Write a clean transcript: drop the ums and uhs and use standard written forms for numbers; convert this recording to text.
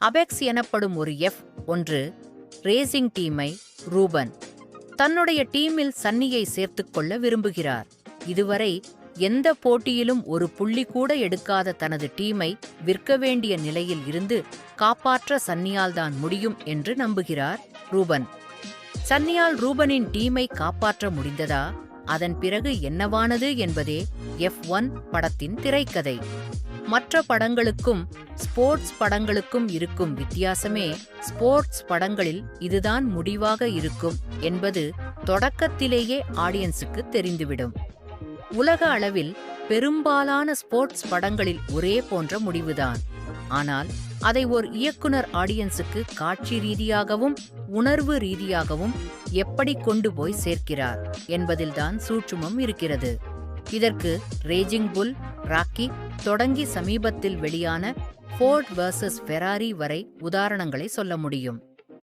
Apex எனப்படும் ஒரு F1 racing டீமை ரூபன் தன்னுடைய டீமில் சன்னியை சேர்த்துக்கொள்ள விரும்புகிறார். இதுவரை எந்த போட்டியிலும் ஒரு புள்ளி கூட எடுக்காத தனது டீமை விற்க வேண்டிய நிலையில் இருந்து காப்பாற்ற சன்னியால்தான் முடியும் என்று நம்புகிறார் ரூபன். சன்னியால் ரூபனின் டீமை காப்பாற்ற முடிந்ததா? அதன் பிறகு என்னவானது என்பதே F1 படத்தின் திரைக்கதை. மற்ற படங்களுக்கும் ஸ்போர்ட்ஸ் படங்களுக்கும் இருக்கும் வித்தியாசமே, ஸ்போர்ட்ஸ் படங்களில் இதுதான் முடிவாக இருக்கும் என்பது தொடக்கத்திலேயே ஆடியன்ஸுக்கு தெரிந்துவிடும். உலக அளவில் பெரும்பாலான ஸ்போர்ட்ஸ் படங்களில் ஒரே போன்ற முடிவுதான். ஆனால் அதை ஒரு இயக்குனர் ஆடியன்ஸுக்கு காட்சி ரீதியாகவும் உணர்வு ரீதியாகவும் எப்படி கொண்டு போய் சேர்க்கிறார் என்பதில்தான் சூட்சுமம் இருக்கிறது. இதற்கு ரேசிங் புல், ராக்கி தொடங்கி சமீபத்தில் வெளியான ஃபோர்ட் vs ஃபெராரி வரை உதாரணங்களை சொல்ல முடியும்.